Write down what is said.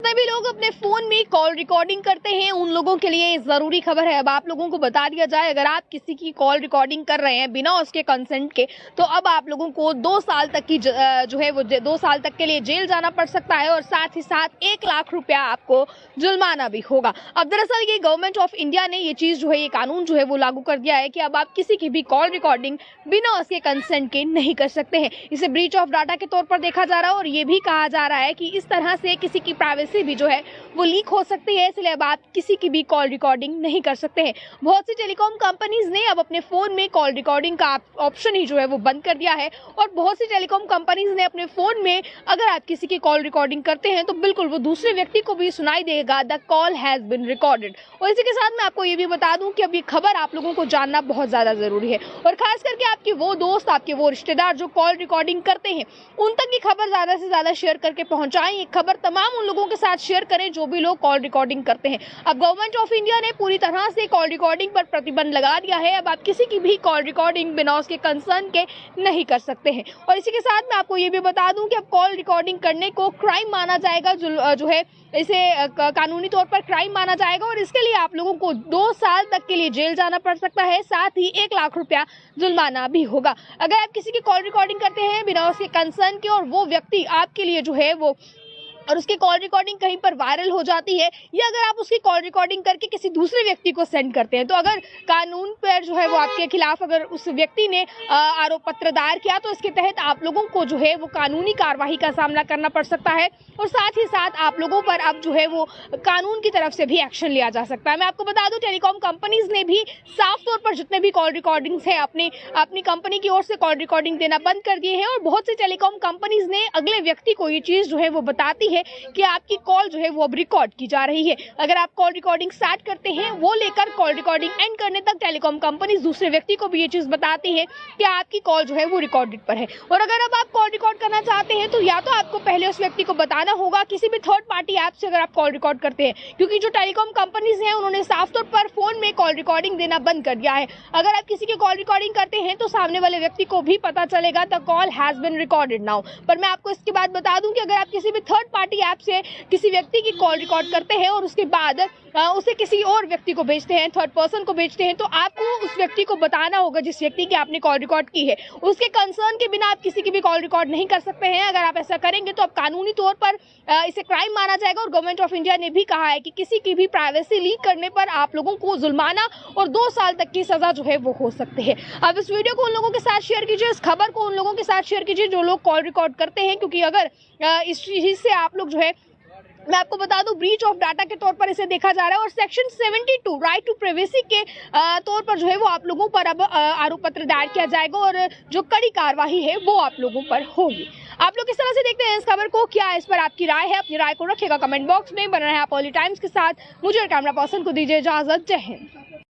जितने भी लोग अपने फोन में कॉल रिकॉर्डिंग करते हैं उन लोगों के लिए जरूरी खबर है। अब आप लोगों को बता दिया जाए, अगर आप किसी की कॉल रिकॉर्डिंग कर रहे हैं बिना उसके कंसेंट के, तो अब आप लोगों को 2 साल तक की जो है वो 2 साल तक के लिए जेल जाना पड़ सकता है और साथ ही साथ 1 लाख रुपया आपको जुर्माना भी होगा। अब दरअसल ये गवर्नमेंट ऑफ इंडिया ने ये चीज जो है, ये कानून जो है वो लागू कर दिया है कि अब आप किसी की भी कॉल रिकॉर्डिंग बिना उसके कंसेंट के नहीं कर सकते हैं। इसे ब्रीच ऑफ डाटा के तौर पर देखा जा रहा है और ये भी कहा जा रहा है कि इस तरह से किसी की प्राइवेसी भी जो है वो लीक हो सकती है, इसलिए अब आप किसी की भी कॉल रिकॉर्डिंग नहीं कर सकते हैं। बहुत सी टेलीकॉम कंपनीज ने अब अपने फोन में कॉल रिकॉर्डिंग का ऑप्शन ही जो है वो बंद कर दिया है और बहुत सी टेलीकॉम कंपनीज ने अपने फोन में अगर आप किसी की कॉल रिकॉर्डिंग करते हैं तो बिल्कुल वो दूसरे व्यक्ति को भी सुनाई देगा, the call has been recorded. और इसी के साथ मैं आपको ये भी बता दूं कि अब ये खबर आप लोगों को जानना बहुत ज्यादा जरूरी है और खास करके आपके वो दोस्त, आपके वो रिश्तेदार जो कॉल रिकॉर्डिंग करते हैं उन तक ये खबर ज्यादा से ज्यादा शेयर करके पहुंचाएं। ये खबर तमाम उन लोगों के साथ शेयर करें जो भी लोग कॉल रिकॉर्डिंग करते हैं। अब गवर्नमेंट ऑफ इंडिया ने पूरी तरह से कॉल रिकॉर्डिंग पर प्रतिबंध लगा दिया है। अब आप किसी की भी कॉल रिकॉर्डिंग बिना उसके कंसर्न के नहीं कर सकते हैं। और इसी के साथ मैं आपको ये भी बता दूं कि अब कॉल रिकॉर्डिंग करने को क्राइम माना जाएगा, जो है इसे कानूनी तौर पर क्राइम माना जाएगा और इसके लिए आप लोगों को 2 साल तक के लिए जेल जाना पड़ सकता है, साथ ही 1 लाख रुपया जुर्माना भी होगा। अगर आप किसी की कॉल रिकॉर्डिंग करते हैं बिना उसके कंसर्न के और वो व्यक्ति आपके लिए जो है वो और उसकी कॉल रिकॉर्डिंग कहीं पर वायरल हो जाती है या अगर आप उसकी कॉल रिकॉर्डिंग करके किसी दूसरे व्यक्ति को सेंड करते हैं, तो अगर कानून पर जो है वो आपके खिलाफ अगर उस व्यक्ति ने आरोप पत्र दायर किया तो इसके तहत आप लोगों को जो है वो कानूनी कार्रवाई का सामना करना पड़ सकता है और साथ ही साथ आप लोगों पर अब जो है वो कानून की तरफ से भी एक्शन लिया जा सकता है। मैं आपको बता दूं, टेलीकॉम कंपनीज ने भी साफ तौर पर जितने भी कॉल रिकॉर्डिंग्स है अपनी कंपनी की ओर से कॉल रिकॉर्डिंग देना बंद कर दिए हैं और बहुत सी टेलीकॉम कंपनीज ने अगले व्यक्ति को ये चीज जो है वो बताती है कि आपकी कॉल जो है वो अब रिकॉर्ड की जा रही है। अगर आप कॉल रिकॉर्डिंग स्टार्ट करते हैं, वो लेकर कॉल रिकॉर्डिंग एंड करने तक टेलीकॉम कंपनीज दूसरे व्यक्ति को भी ये चीज बताती है कि आपकी कॉल जो है वो रिकॉर्डेड पर है। और अगर अब आप कॉल रिकॉर्ड करना चाहते हैं तो या तो आपको पहले उस व्यक्ति को बताना होगा किसी भी थर्ड पार्टी ऐप से अगर आप कॉल रिकॉर्ड करते हैं, क्योंकि जो टेलीकॉम कंपनीज हैं उन्होंने साफ तौर पर फोन में कॉल रिकॉर्डिंग देना बंद कर दिया है। अगर आप किसी की कॉल रिकॉर्डिंग करते हैं तो सामने वाले व्यक्ति को भी पता चलेगा the call has been recorded now. पर मैं आपको इसके बाद बता दूं कि अगर आप किसी भी थर्ड पार्टी ऐप से किसी व्यक्ति की कॉल रिकॉर्ड करते हैं और उसके बाद उसे किसी और व्यक्ति को भेजते हैं, थर्ड पर्सन को भेजते हैं, तो आपको उस व्यक्ति को बताना होगा जिस व्यक्ति की आपने कॉल रिकॉर्ड की है, उसके कंसर्न के बिना आप किसी की भी कॉल रिकॉर्ड नहीं कर सकते हैं। अगर आप ऐसा करेंगे तो अब कानूनी तौर पर इसे क्राइम माना जाएगा और गवर्नमेंट ऑफ इंडिया ने भी कहा है कि किसी की भी प्राइवेसी लीक करने पर आप लोगों को जुर्माना और 2 साल तक की सजा जो है वो हो सकती है। अब इस वीडियो को उन लोगों के साथ शेयर कीजिए, इस खबर को उन लोगों के साथ शेयर कीजिए जो लोग कॉल रिकॉर्ड करते हैं, क्योंकि अगर इस चीज से आप लोग जो है, मैं आपको बता दूं, ब्रीच ऑफ डाटा के तौर पर इसे देखा जा रहा है और सेक्शन 72 राइट टू प्राइवेसी के तौर पर जो है वो आप लोगों पर अब आरोप पत्र दायर किया जाएगा और जो कड़ी कार्रवाई है वो आप लोगों पर होगी। आप लोग किस तरह से देखते हैं इस खबर को, क्या इस पर आपकी राय है? अपनी राय को रखिएगा कमेंट बॉक्स में। बना रहे आप ऑली टाइम्स के साथ, मुझे और कैमरा पर्सन को दीजिए इजाजत। जय हिंद।